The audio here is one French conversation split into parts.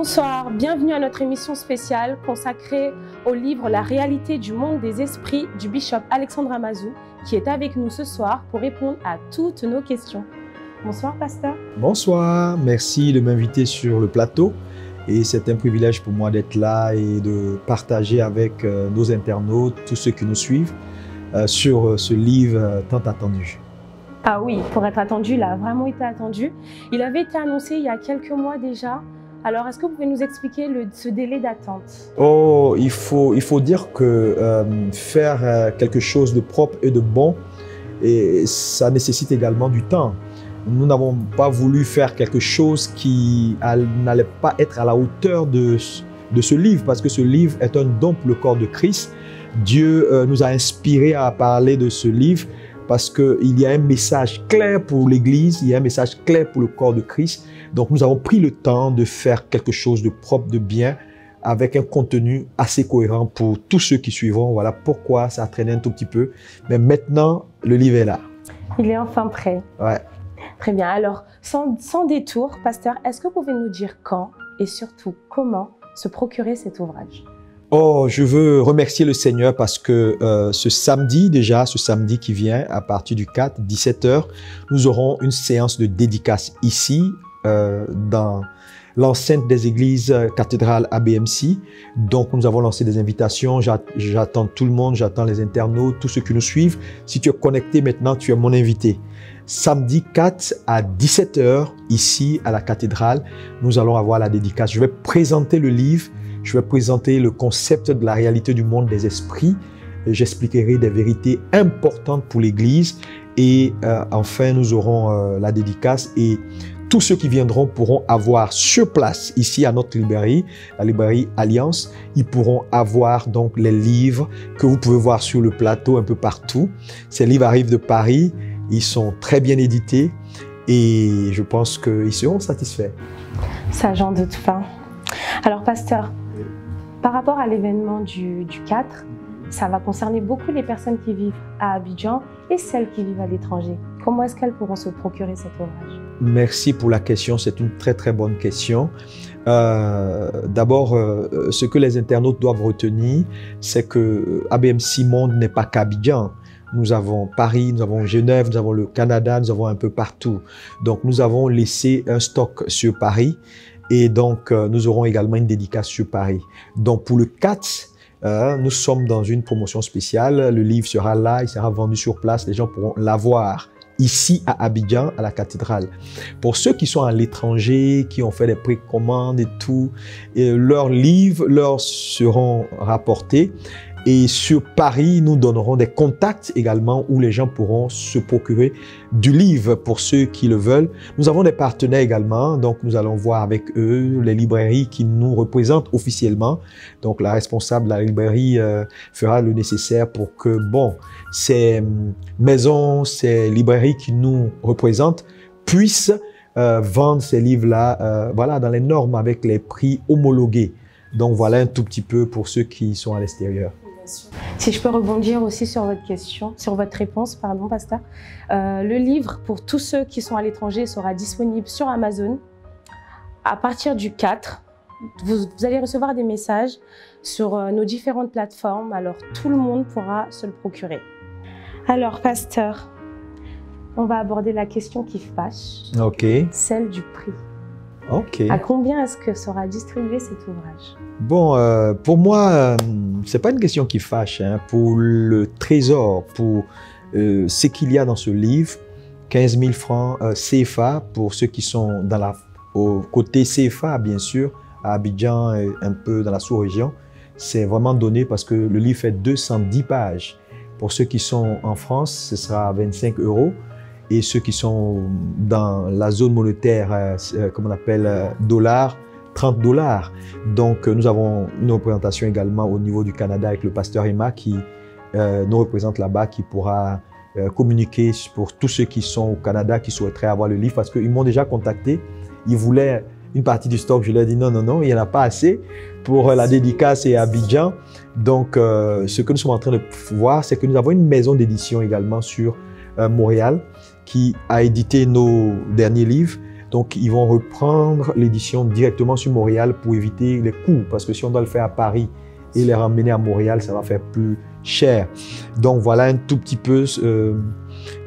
Bonsoir, bienvenue à notre émission spéciale consacrée au livre La réalité du monde des esprits du bishop Alexandre Amazou qui est avec nous ce soir pour répondre à toutes nos questions. Bonsoir pasteur. Bonsoir, merci de m'inviter sur le plateau et c'est un privilège pour moi d'être là et de partager avec nos internautes, tous ceux qui nous suivent sur ce livre tant attendu. Ah oui, pour être attendu, il a vraiment été attendu. Il avait été annoncé il y a quelques mois déjà. Alors, est-ce que vous pouvez nous expliquer ce délai d'attente? Oh, il faut dire que faire quelque chose de propre et de bon, et ça nécessite également du temps. Nous n'avons pas voulu faire quelque chose qui n'allait pas être à la hauteur de ce livre, parce que ce livre est un don pour le corps de Christ. Dieu nous a inspirés à parler de ce livre parce qu'il y a un message clair pour l'Église, il y a un message clair pour le corps de Christ. Donc nous avons pris le temps de faire quelque chose de propre, de bien, avec un contenu assez cohérent pour tous ceux qui suivront. Voilà pourquoi ça a traîné un tout petit peu. Mais maintenant, le livre est là. Il est enfin prêt. Ouais. Très bien. Alors, sans détour, pasteur, est-ce que vous pouvez nous dire quand et surtout comment se procurer cet ouvrage? Oh, je veux remercier le Seigneur parce que ce samedi qui vient, à partir du 4, 17 h, nous aurons une séance de dédicace ici, dans l'enceinte des églises cathédrales ABMC. Donc, nous avons lancé des invitations. J'attends tout le monde, j'attends les internautes, tous ceux qui nous suivent. Si tu es connecté maintenant, tu es mon invité. Samedi 4 à 17 h, ici à la cathédrale, nous allons avoir la dédicace. Je vais présenter le livre. Je vais présenter le concept de la réalité du monde des esprits. J'expliquerai des vérités importantes pour l'Église. Et enfin, nous aurons la dédicace. Et tous ceux qui viendront pourront avoir sur place, ici à notre librairie, la librairie Alliance, ils pourront avoir donc les livres que vous pouvez voir sur le plateau un peu partout. Ces livres arrivent de Paris. Ils sont très bien édités. Et je pense qu'ils seront satisfaits. Ça, j'en doute pas. Alors, pasteur, par rapport à l'événement du 4, ça va concerner beaucoup les personnes qui vivent à Abidjan et celles qui vivent à l'étranger. Comment est-ce qu'elles pourront se procurer cet ouvrage? Merci pour la question, c'est une très très bonne question. D'abord, ce que les internautes doivent retenir, c'est que ABMC Monde n'est pas qu'Abidjan. Nous avons Paris, nous avons Genève, nous avons le Canada, nous avons un peu partout. Donc nous avons laissé un stock sur Paris. Et donc, nous aurons également une dédicace sur Paris. Donc, pour le 4, nous sommes dans une promotion spéciale. Le livre sera là, il sera vendu sur place. Les gens pourront l'avoir ici à Abidjan, à la cathédrale. Pour ceux qui sont à l'étranger, qui ont fait des précommandes et tout, leurs livres leur seront rapportés. Et sur Paris, nous donnerons des contacts également où les gens pourront se procurer du livre pour ceux qui le veulent. Nous avons des partenaires également, donc nous allons voir avec eux les librairies qui nous représentent officiellement. Donc la responsable de la librairie fera le nécessaire pour que, bon, ces maisons, ces librairies qui nous représentent puissent vendre ces livres-là voilà, dans les normes avec les prix homologués. Donc voilà un tout petit peu pour ceux qui sont à l'extérieur. Si je peux rebondir aussi sur votre question, sur votre réponse, pardon, pasteur. Le livre, pour tous ceux qui sont à l'étranger, sera disponible sur Amazon. À partir du 4, vous allez recevoir des messages sur nos différentes plateformes. Alors, tout le monde pourra se le procurer. Alors, pasteur, on va aborder la question qui fâche. OK. Celle du prix. OK. À combien est-ce que sera distribué cet ouvrage? Bon, pour moi, c'est pas une question qui fâche. Hein. Pour le trésor, pour ce qu'il y a dans ce livre, 15 000 francs CFA pour ceux qui sont au côté CFA, bien sûr, à Abidjan et un peu dans la sous-région. C'est vraiment donné parce que le livre fait 210 pages. Pour ceux qui sont en France, ce sera 25 €. Et ceux qui sont dans la zone monétaire, comme on appelle, dollars, 30 $. Donc, nous avons une représentation également au niveau du Canada avec le pasteur Emma qui nous représente là-bas, qui pourra communiquer pour tous ceux qui sont au Canada, qui souhaiteraient avoir le livre, parce qu'ils m'ont déjà contacté. Ils voulaient une partie du stock. Je leur ai dit non, non, non, il n'y en a pas assez pour la dédicace et Abidjan. Donc, ce que nous sommes en train de voir, c'est que nous avons une maison d'édition également sur Montréal qui a édité nos derniers livres. Donc, ils vont reprendre l'édition directement sur Montréal pour éviter les coûts. Parce que si on doit le faire à Paris et les ramener à Montréal, ça va faire plus cher. Donc, voilà un tout petit peu.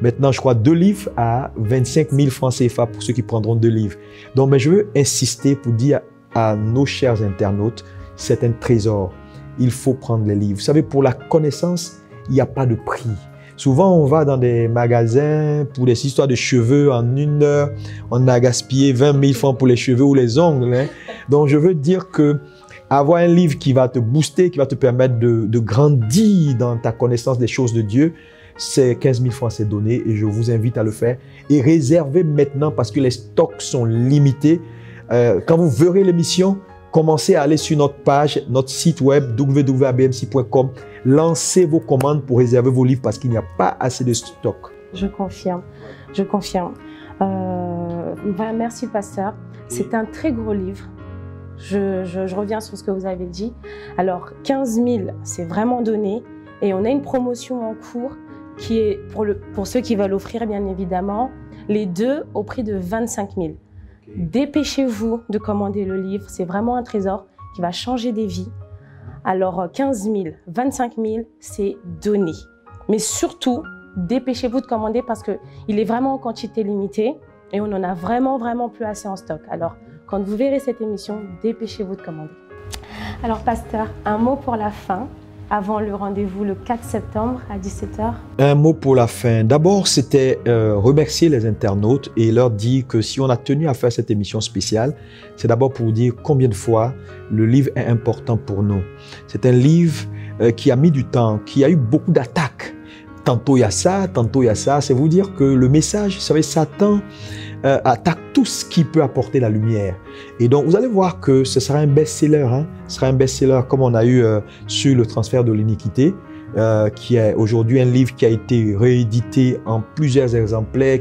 Maintenant, je crois 2 livres à 25 000 francs CFA pour ceux qui prendront 2 livres. Donc, mais je veux insister pour dire à nos chers internautes, c'est un trésor. Il faut prendre les livres. Vous savez, pour la connaissance, il n'y a pas de prix. Souvent, on va dans des magasins pour des histoires de cheveux. En 1 heure, on a gaspillé 20 000 francs pour les cheveux ou les ongles. Hein. Donc, je veux dire que avoir un livre qui va te booster, qui va te permettre de grandir dans ta connaissance des choses de Dieu, c'est 15 000 francs, c'est donné et je vous invite à le faire. Et réservez maintenant parce que les stocks sont limités. Quand vous verrez l'émission, commencez à aller sur notre page, notre site web www.abmc.com. Lancez vos commandes pour réserver vos livres parce qu'il n'y a pas assez de stock. Je confirme, je confirme. Merci, pasteur. C'est un très gros livre. Je reviens sur ce que vous avez dit. Alors, 15 000, c'est vraiment donné. Et on a une promotion en cours qui est, pour ceux qui veulent l'offrir, bien évidemment, les 2 au prix de 25 000. Dépêchez-vous de commander le livre. C'est vraiment un trésor qui va changer des vies. Alors, 15 000, 25 000, c'est donné. Mais surtout, dépêchez-vous de commander parce qu'il est vraiment en quantité limitée et on en a vraiment plus assez en stock. Alors, quand vous verrez cette émission, dépêchez-vous de commander. Alors, pasteur, un mot pour la fin, avant le rendez-vous le 4 septembre à 17 h. Un mot pour la fin. D'abord, c'était remercier les internautes et leur dire que si on a tenu à faire cette émission spéciale, c'est d'abord pour vous dire combien de fois le livre est important pour nous. C'est un livre qui a mis du temps, qui a eu beaucoup d'attaques. Tantôt il y a ça, tantôt il y a ça. C'est vous dire que le message, vous savez, Satan attaque tout ce qui peut apporter la lumière. Et donc, vous allez voir que ce sera un best-seller. Hein? Ce sera un best-seller comme on a eu sur le transfert de l'iniquité, qui est aujourd'hui un livre qui a été réédité en plusieurs exemplaires.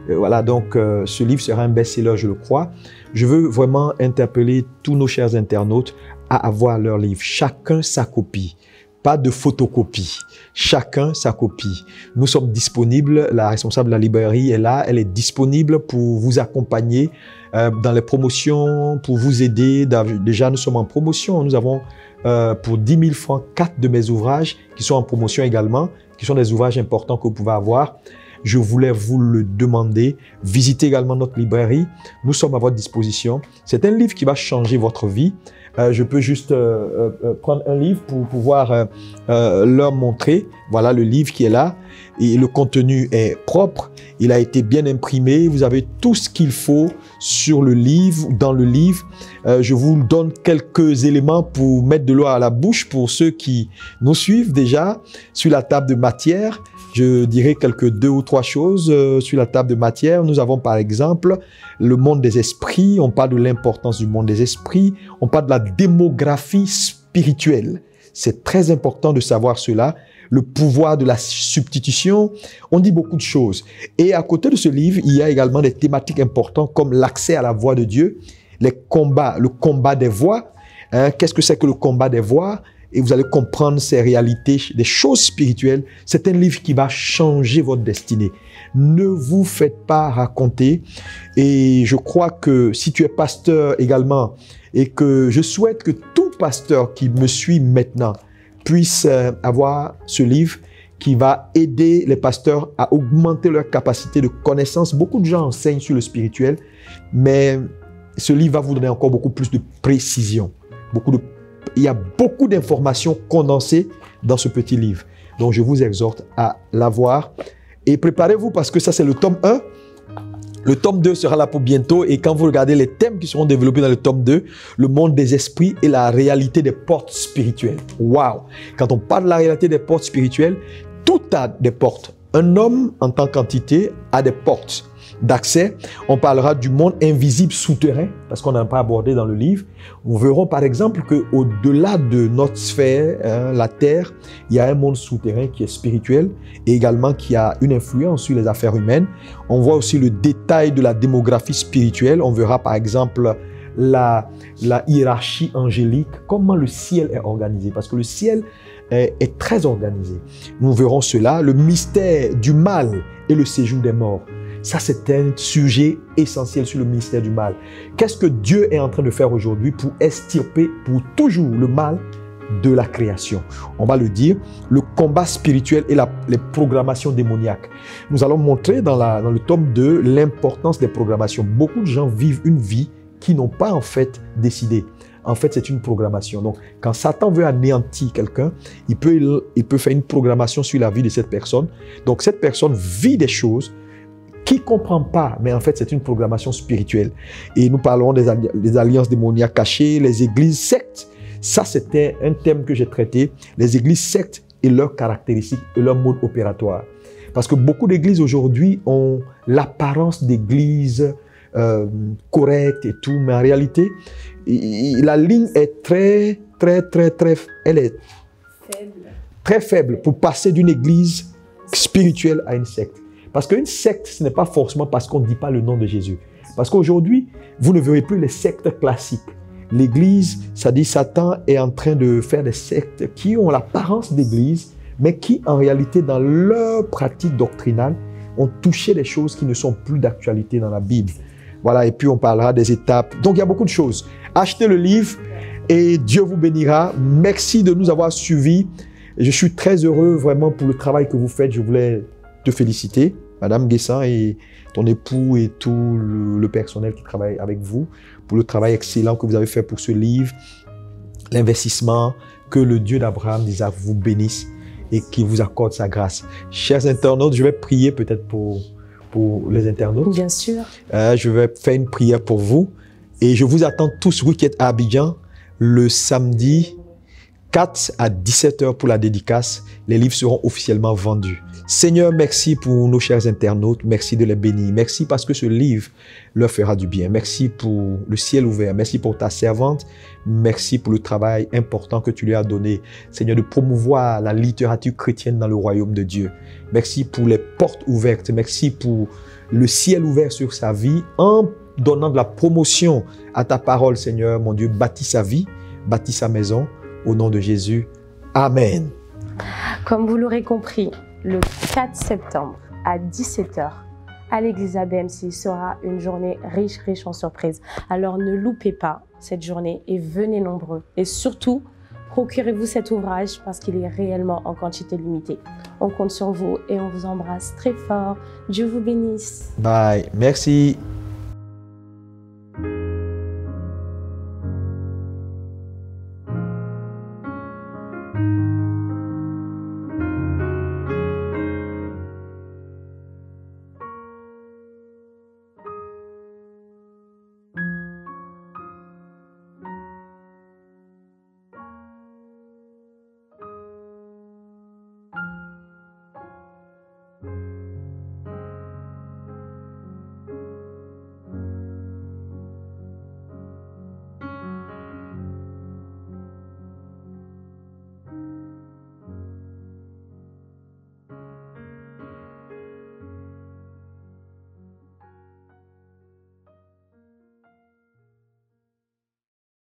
Voilà, donc ce livre sera un best-seller, je le crois. Je veux vraiment interpeller tous nos chers internautes à avoir leur livre. Chacun sa copie. Pas de photocopie. Chacun sa copie. Nous sommes disponibles. La responsable de la librairie est là. Elle est disponible pour vous accompagner dans les promotions, pour vous aider. Déjà, nous sommes en promotion. Nous avons pour 10 000 francs 4 de mes ouvrages qui sont en promotion également, qui sont des ouvrages importants que vous pouvez avoir. Je voulais vous le demander. Visitez également notre librairie. Nous sommes à votre disposition. C'est un livre qui va changer votre vie. Je peux juste prendre un livre pour pouvoir leur montrer. Voilà le livre qui est là. Et le contenu est propre. Il a été bien imprimé. Vous avez tout ce qu'il faut sur le livre, dans le livre. Je vous donne quelques éléments pour mettre de l'eau à la bouche pour ceux qui nous suivent déjà sur la table de matière. Je dirais quelques 2 ou 3 choses sur la table de matière. Nous avons par exemple le monde des esprits. On parle de l'importance du monde des esprits. On parle de la démographie spirituelle. C'est très important de savoir cela. Le pouvoir de la substitution. On dit beaucoup de choses. Et à côté de ce livre, il y a également des thématiques importantes comme l'accès à la voix de Dieu, les combats, le combat des voix. Qu'est-ce que c'est que le combat des voix? Et vous allez comprendre ces réalités, des choses spirituelles. C'est un livre qui va changer votre destinée. Ne vous faites pas raconter. Et je crois que si tu es pasteur également, et que je souhaite que tout pasteur qui me suit maintenant puisse avoir ce livre qui va aider les pasteurs à augmenter leur capacité de connaissance. Beaucoup de gens enseignent sur le spirituel, mais ce livre va vous donner encore beaucoup plus de précision. Il y a beaucoup d'informations condensées dans ce petit livre. Donc, je vous exhorte à l'avoir. Et préparez-vous parce que ça, c'est le tome 1. Le tome 2 sera là pour bientôt. Et quand vous regardez les thèmes qui seront développés dans le tome 2, le monde des esprits et la réalité des portes spirituelles. Waouh! Quand on parle de la réalité des portes spirituelles, tout a des portes. Un homme, en tant qu'entité, a des portes d'accès. On parlera du monde invisible souterrain, parce qu'on n'a pas abordé dans le livre. Nous verrons par exemple qu'au-delà de notre sphère, la Terre, il y a un monde souterrain qui est spirituel et également qui a une influence sur les affaires humaines. On voit aussi le détail de la démographie spirituelle. On verra par exemple la hiérarchie angélique, comment le ciel est organisé, parce que le ciel est très organisé. Nous verrons cela, le mystère du mal et le séjour des morts. Ça, c'est un sujet essentiel sur le ministère du mal. Qu'est-ce que Dieu est en train de faire aujourd'hui pour extirper pour toujours le mal de la création? On va le dire, le combat spirituel et les programmations démoniaques. Nous allons montrer dans le tome 2 l'importance des programmations. Beaucoup de gens vivent une vie qui n'ont pas en fait décidé. En fait, c'est une programmation. Donc, quand Satan veut anéantir quelqu'un, il peut faire une programmation sur la vie de cette personne. Donc, cette personne vit des choses qu'il ne comprend pas, mais en fait, c'est une programmation spirituelle. Et nous parlerons des alliances démoniaques cachées, les églises sectes. Ça, c'était un thème que j'ai traité. Les églises sectes et leurs caractéristiques et leur mode opératoire. Parce que beaucoup d'églises aujourd'hui ont l'apparence d'églises correctes et tout, mais en réalité, la ligne est elle est très faible pour passer d'une église spirituelle à une secte. Parce qu'une secte, ce n'est pas forcément parce qu'on ne dit pas le nom de Jésus. Parce qu'aujourd'hui, vous ne verrez plus les sectes classiques. L'église, ça dit Satan est en train de faire des sectes qui ont l'apparence d'église, mais qui en réalité, dans leur pratique doctrinale, ont touché des choses qui ne sont plus d'actualité dans la Bible. Voilà, et puis on parlera des étapes. Donc il y a beaucoup de choses. Achetez le livre et Dieu vous bénira. Merci de nous avoir suivis. Je suis très heureux vraiment pour le travail que vous faites. Je voulais te féliciter, Madame Guessin et ton époux et tout le personnel qui travaille avec vous, pour le travail excellent que vous avez fait pour ce livre, l'investissement. Que le Dieu d'Abraham, d'Isaac vous bénisse et qu'il vous accorde sa grâce. Chers internautes, je vais prier peut-être pour les internautes. Bien sûr. Je vais faire une prière pour vous et je vous attends tous week-end à Abidjan le samedi 4 à 17h pour la dédicace. Les livres seront officiellement vendus. Seigneur, merci pour nos chers internautes. Merci de les bénir. Merci parce que ce livre leur fera du bien. Merci pour le ciel ouvert. Merci pour ta servante. Merci pour le travail important que tu lui as donné. Seigneur, de promouvoir la littérature chrétienne dans le royaume de Dieu. Merci pour les portes ouvertes. Merci pour le ciel ouvert sur sa vie en donnant de la promotion à ta parole, Seigneur. Mon Dieu, bâtis sa vie, bâtis sa maison. Au nom de Jésus. Amen. Comme vous l'aurez compris, le 4 septembre à 17h, à l'église ABMC sera une journée riche en surprises. Alors ne loupez pas cette journée et venez nombreux. Et surtout, procurez-vous cet ouvrage parce qu'il est réellement en quantité limitée. On compte sur vous et on vous embrasse très fort. Dieu vous bénisse. Bye. Merci.